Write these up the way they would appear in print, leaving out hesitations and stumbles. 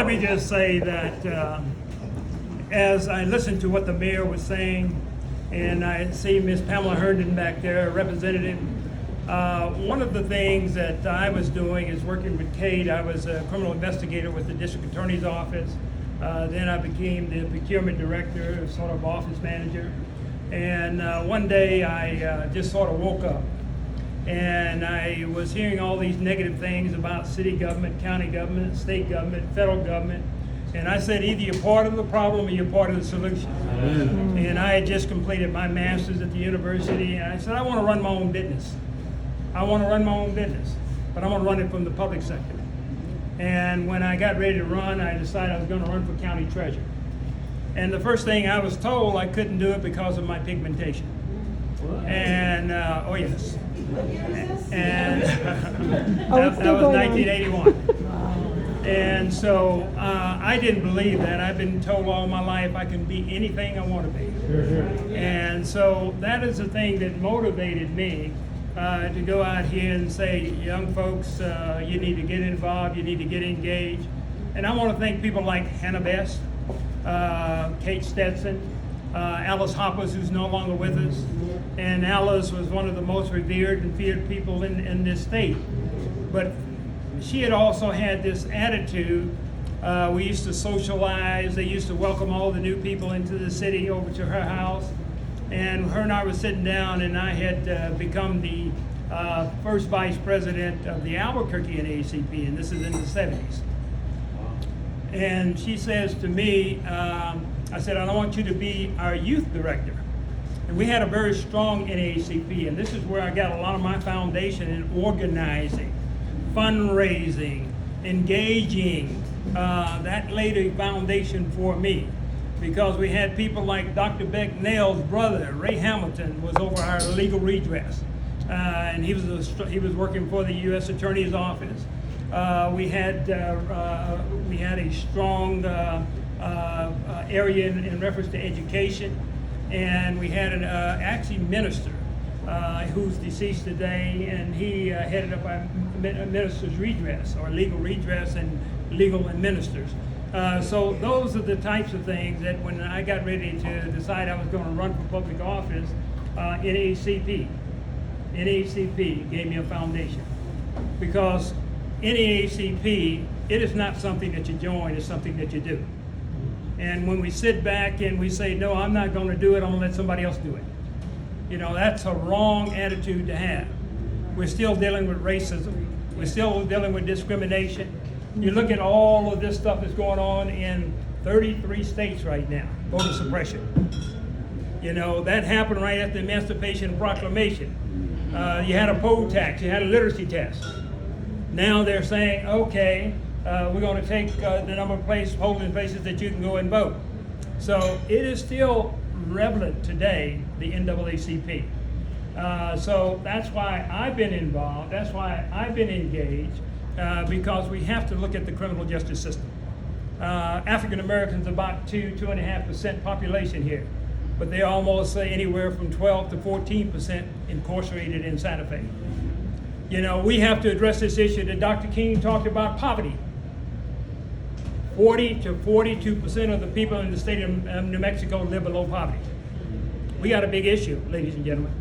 me just say that as I listened to what the mayor was saying, and I see Ms. Pamela Herndon back there, representative, one of the things that I was doing is working with Kate. I was a criminal investigator with the district attorney's office. Then I became the procurement director, sort of office manager. And one day I just sort of woke up. And I was hearing all these negative things about city government, county government, state government, federal government. And I said, either you're part of the problem or you're part of the solution. And I had just completed my master's at the university. And I said, I want to run my own business. I want to run my own business, but I'm going to run it from the public sector. And when I got ready to run, I decided I was going to run for county treasurer. And the first thing I was told, I couldn't do it because of my pigmentation. And, oh yes. And that was 1981. And so I didn't believe that. I've been told all my life I can be anything I want to be. And so that is the thing that motivated me to go out here and say, young folks, you need to get involved, you need to get engaged. And I want to thank people like Hannah Best, Kate Stetson, Alice Hoppers, who's no longer with us. And Alice was one of the most revered and feared people in this state. But she had also had this attitude. We used to socialize. They used to welcome all the new people into the city over to her house. And her and I were sitting down, and I had become the first vice president of the Albuquerque NAACP, and this is in the 70s. And she says to me, I said, I want you to be our youth director. And we had a very strong NAACP, and this is where I got a lot of my foundation in organizing, fundraising, engaging. That laid a foundation for me, because we had people like Dr. Beck Nail's brother, Ray Hamilton, was over our legal redress. And he was working for the U.S. Attorney's Office. We had a strong area in reference to education. And we had an actually minister who's deceased today, and he headed up our minister's redress, or legal redress and legal and ministers. So those are the types of things that when I got ready to decide I was going to run for public office, NAACP gave me a foundation. Because NAACP, it is not something that you join, it's something that you do. And when we sit back and we say, no, I'm not going to do it, I'm going to let somebody else do it. You know, that's a wrong attitude to have. We're still dealing with racism. We're still dealing with discrimination. You look at all of this stuff that's going on in 33 states right now, voter suppression. You know, that happened right after the Emancipation Proclamation. You had a poll tax, you had a literacy test. Now they're saying, okay, we're going to take the number of polling places that you can go and vote. So it is still relevant today, the NAACP. So that's why I've been involved, that's why I've been engaged, because we have to look at the criminal justice system. African Americans about 2.5% population here, but they almost say anywhere from 12 to 14% incarcerated in Santa Fe. You know, we have to address this issue that Dr. King talked about, poverty. 40 to 42% of the people in the state of New Mexico live below poverty. We got a big issue, ladies and gentlemen.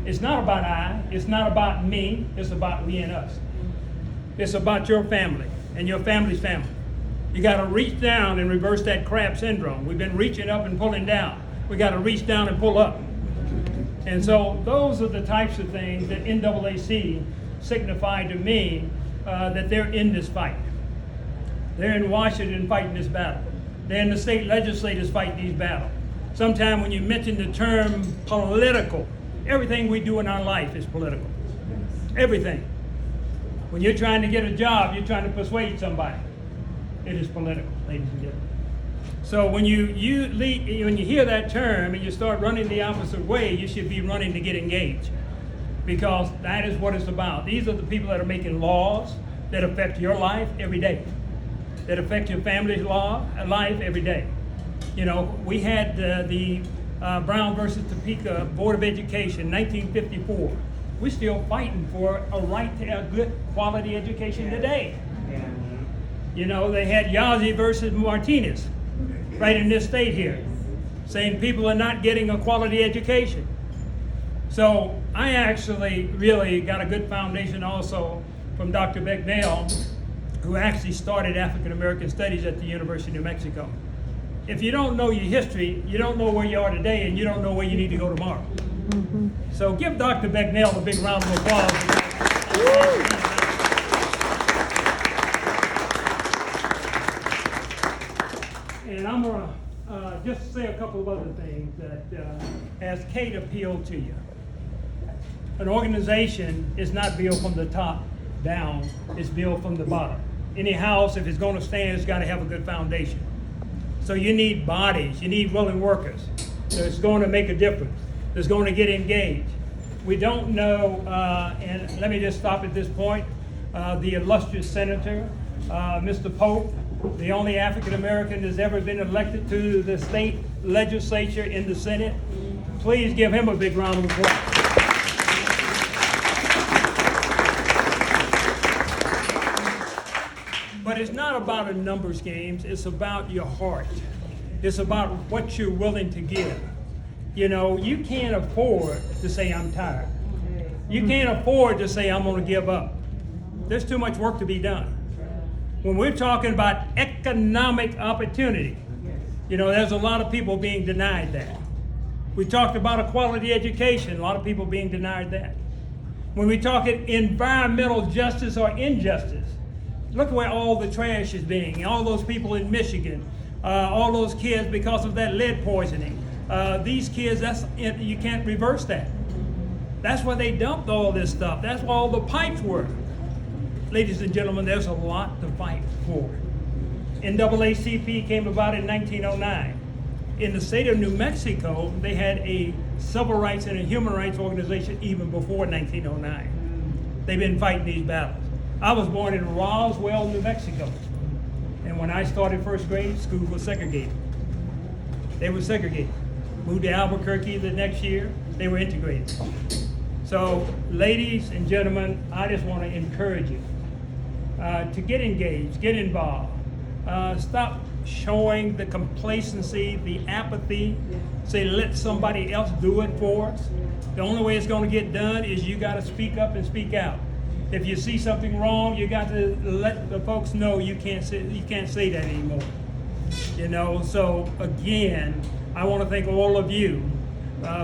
It's not about I, it's not about me, it's about we and us. It's about your family and your family's family. You got to reach down and reverse that crab syndrome. We've been reaching up and pulling down. We got to reach down and pull up. And so those are the types of things that NAACP signify to me that they're in this fight. They're in Washington fighting this battle. They're in the state legislators fighting these battles. Sometimes when you mention the term political, everything we do in our life is political. Everything. When you're trying to get a job, you're trying to persuade somebody. It is political, ladies and gentlemen. So when you hear that term and you start running the opposite way, you should be running to get engaged, because that is what it's about. These are the people that are making laws that affect your life every day, that affect your family's life every day. You know, we had the Brown versus Topeka Board of Education, 1954. We're still fighting for a right to a good quality education today. You know, they had Yazzie versus Martinez right in this state here, saying people are not getting a quality education. So I actually really got a good foundation also from Dr. Becknell, who actually started African American Studies at the University of New Mexico. If you don't know your history, you don't know where you are today, and you don't know where you need to go tomorrow. Mm-hmm. So give Dr. Becknell a big round of applause. And I'm going to just say a couple of other things that has Kate appealed to you. An organization is not built from the top down, it's built from the bottom. Any house, if it's going to stand, it's got to have a good foundation. So you need bodies, you need willing workers that's going to make a difference, that's going to get engaged. We don't know, and let me just stop at this point, the illustrious senator, Mr. Pope, the only African American that's ever been elected to the state legislature in the Senate. Please give him a big round of applause. But it's not about a numbers game, it's about your heart. It's about what you're willing to give. You know, you can't afford to say I'm tired. You can't afford to say I'm going to give up. There's too much work to be done. When we're talking about economic opportunity, you know, there's a lot of people being denied that. We talked about a quality education, a lot of people being denied that. When we talk environmental justice or injustice, look where all the trash is being, all those people in Michigan, all those kids because of that lead poisoning. These kids, you can't reverse that. That's where they dumped all this stuff. That's where all the pipes were. Ladies and gentlemen, there's a lot to fight for. NAACP came about in 1909. In the state of New Mexico, they had a civil rights and a human rights organization even before 1909. They've been fighting these battles. I was born in Roswell, New Mexico. And when I started first grade, school was segregated. They were segregated. Moved to Albuquerque the next year, they were integrated. So, ladies and gentlemen, I just want to encourage you to get engaged, get involved. Stop showing the complacency, the apathy, say let somebody else do it for us. The only way it's going to get done is you got to speak up and speak out. If you see something wrong, you got to let the folks know you can't say that anymore. You know, so again, I want to thank all of you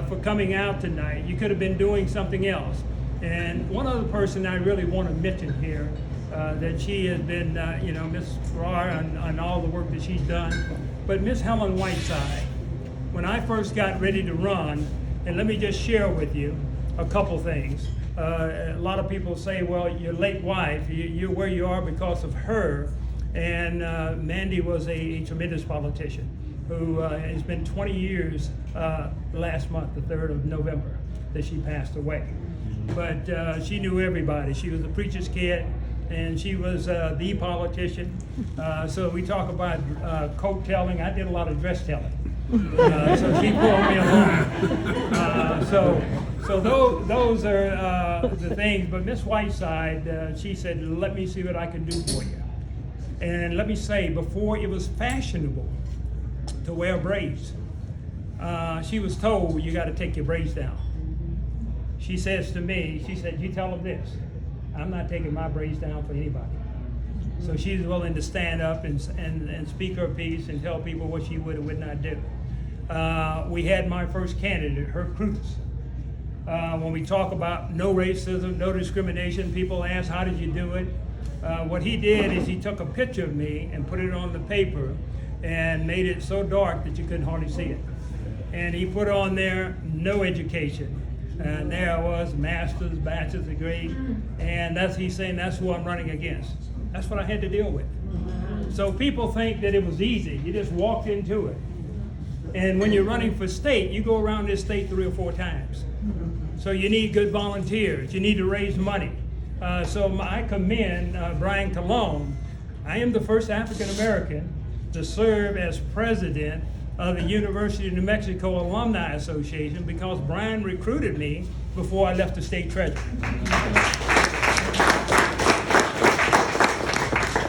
for coming out tonight. You could have been doing something else. And one other person I really want to mention here, that she has been, you know, Miss Farrar on all the work that she's done. But Miss Helen Whiteside, when I first got ready to run, and let me just share with you a couple things. A lot of people say, well, your late wife, you're where you are because of her. And Mandy was a tremendous politician who has been 20 years last month, the 3rd of November, that she passed away. But she knew everybody. She was a preacher's kid, and she was the politician. So we talk about coat telling. I did a lot of dress telling. So she pulled me along. So those are the things. But Miss Whiteside, she said, let me see what I can do for you. And let me say, before it was fashionable to wear braids, she was told, you got to take your braids down. She says to me, she said, you tell them this, I'm not taking my braids down for anybody. So she's willing to stand up and speak her piece and tell people what she would or would not do. We had my first candidate, Herb Cruz. When we talk about no racism, no discrimination, people ask, how did you do it? What he did is he took a picture of me and put it on the paper and made it so dark that you couldn't hardly see it. And he put on there, no education. And there I was, master's, bachelor's degree, and he's saying that's who I'm running against. That's what I had to deal with. So people think that it was easy. You just walked into it. And when you're running for state, you go around this state 3 or 4 times. So you need good volunteers. You need to raise money. So I commend Brian Colon. I am the first African American to serve as president of the University of New Mexico Alumni Association because Brian recruited me before I left the state treasurer.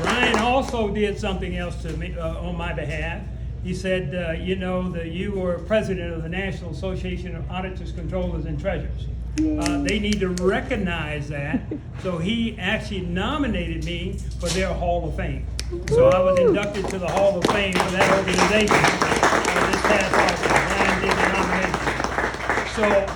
Brian also also did something else to me on my behalf. He said, you know, that you were president of the National Association of Auditors, Comptrollers, and Treasurers. They need to recognize that. So he actually nominated me for their Hall of Fame. So I was inducted to the Hall of Fame for that organization this past August. Brian did the nomination. So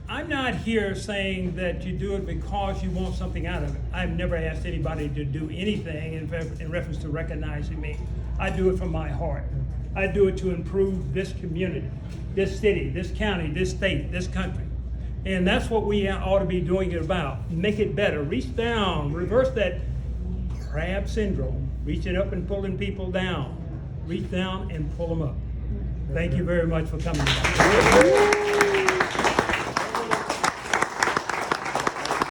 I'm not here saying that you do it because you want something out of it. I've never asked anybody to do anything in reference to recognizing me. I do it from my heart. I do it to improve this community, this city, this county, this state, this country. And that's what we ought to be doing it about. Make it better. Reach down. Reverse that crab syndrome. Reaching up and pulling people down. Reach down and pull them up. Thank you very much for coming.